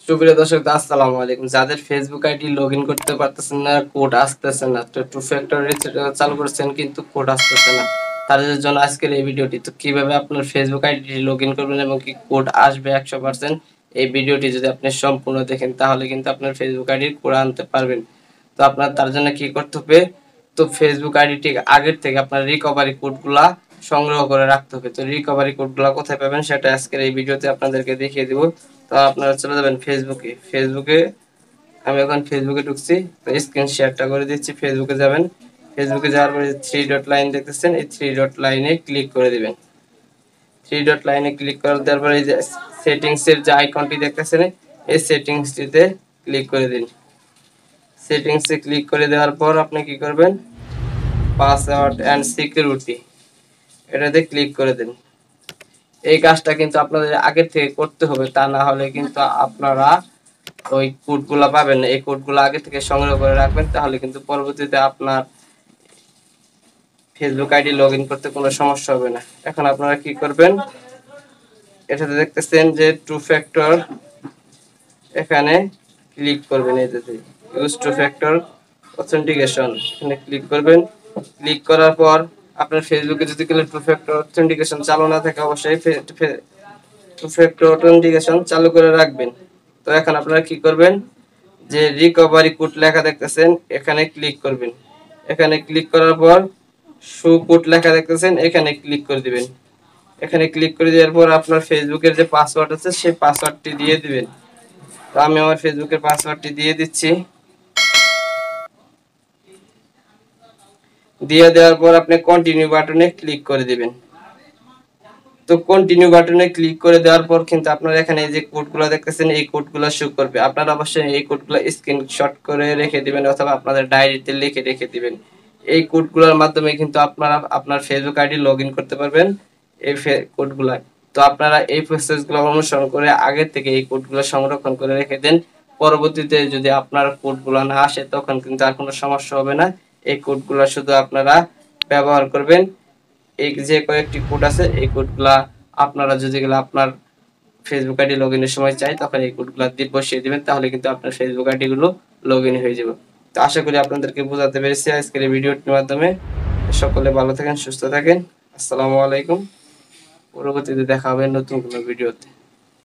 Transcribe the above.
সুপ্রিয় দর্শক, আসসালামু আলাইকুম। যাদের ফেসবুক আইডি লগইন করতে পারতেছেন না, কোড আসতেছে না, তো টু ফ্যাক্টর চালু করছেন কিন্তু কোড আসতেছে না, তাদের জন্য আজকের এই ভিডিওটি। তো কিভাবে আপনার ফেসবুক আইডি লগইন করবেন এবং কি কোড আসবে 100%, এই ভিডিওটি যদি আপনি সম্পূর্ণ দেখেন তাহলে কিন্তু আপনার ফেসবুক আইডির কোড আনতে পারবেন। তো আপনার তার জন্য কি করতে হবে, তো ফেসবুক আইডিটি আগের থেকে আপনার রিকভারি কোডগুলা সংগ্রহ করে রাখতে হবে। তো রিকভারি কোডগুলা কোথায় পাবেন সেটা আজকের এই ভিডিওতে আপনাদেরকে দেখিয়ে দিব। তো আপনারা চলে যাবেন ফেসবুকে। আমি এখন ফেসবুকে ঢুকছি, তো স্ক্রিন শেয়ারটা করে দিচ্ছি। ফেসবুকে যাবেন, ফেসবুকে যাওয়ার পরে থ্রি ডট লাইন দেখতেছেন, এই থ্রি ডট লাইনে ক্লিক করে দিবেন। থ্রি ডট লাইনে ক্লিক করে দেওয়ার পরে এই যে সেটিংসের যে আইকনটি দেখতেছেন, এই সেটিংসটিতে ক্লিক করে দিন। সেটিংসে ক্লিক করে দেওয়ার পর আপনি কি করবেন, পাসওয়ার্ড অ্যান্ড সিকিউরিটি এটাতে ক্লিক করে দিন। এই কাজটা কিন্তু আপনাদের আগের থেকে করতে হবে, তা না হলে কিন্তু আপনারা ওই কোডগুলো পাবেন না। এই কোডগুলো আগে থেকে সংগ্রহ করে রাখবেন, তাহলে কিন্তু পরবর্তীতে আপনার ফেসবুক আইডি লগইন করতে কোনো সমস্যা হবে না। এখন আপনারা কি করবেন, এটাতে দেখতেছেন যে টু ফ্যাক্টর, এখানে ক্লিক করবেন। এটাতে ইউজ টু ফ্যাক্টর অথেন্টিকেশন, এখানে ক্লিক করবেন। ক্লিক করার পর আপনার ফেসবুকে যদি টু ফ্যাক্টর অথেন্টিকেশন চালু না থাকে, অবশ্যই টু ফ্যাক্টর অথেন্টিকেশন চালু করে রাখবেন। তো এখন আপনারা কি করবেন, যে রিকভারি কোড লেখা দেখতেছেন এখানে ক্লিক করবেন। এখানে ক্লিক করার পর শো কোড লেখা দেখতেছেন, এখানে ক্লিক করে দিবেন। এখানে ক্লিক করে দেওয়ার পর আপনার ফেসবুকের যে পাসওয়ার্ড আছে সেই পাসওয়ার্ডটি দিয়ে দিবেন। তো আমি আমার ফেসবুকের পাসওয়ার্ডটি দিয়ে দিচ্ছি। দিয়ে দেওয়ার পর আপনি কন্টিনিউ বাটনে ক্লিক করে দিবেন। তো কন্টিনিউ বাটনে ক্লিক করে দেওয়ার পর কিন্তু আপনারা এখানে এই যে কোডগুলো দেখতেছেন, এই কোডগুলো শো করবে। আপনারা অবশ্যই এই কোডগুলো স্ক্রিনশট করে রেখে দিবেন অথবা আপনাদের ডায়েরিতে লিখে রেখে দিবেন। এই কোডগুলোর মাধ্যমে কিন্তু আপনারা আপনার ফেসবুক আইডি লগইন করতে পারবেন এই কোডগুলো। তো আপনারা এই প্রসেসগুলো অনুসরণ করে আগে থেকে এই কোডগুলো সংরক্ষণ করে রেখে দেন। পরবর্তীতে যদি আপনার কোডগুলো না আসে তখন কিন্তু আর কোনো সমস্যা হবে না। এই কোডগুলো শুধু আপনারা ব্যবহার করবেন। এই যে কয়েকটি কোড আছে, এই কোডগুলা আপনারা যদি আপনার ফেসবুক আইডি লগইনের সময় চাই তখন এই কোডগুলা বসিয়ে দিবেন, তাহলে কিন্তু আপনার ফেসবুক আইডি গুলো লগইন হয়ে যাবে। তো আশা করি আপনাদেরকে বোঝাতে পেরেছি আজকের এই ভিডিওটির মাধ্যমে। সকলে ভালো থাকেন, সুস্থ থাকেন। আসসালামু আলাইকুম। পরবর্তীতে দেখা হবে নতুন কোনো ভিডিওতে।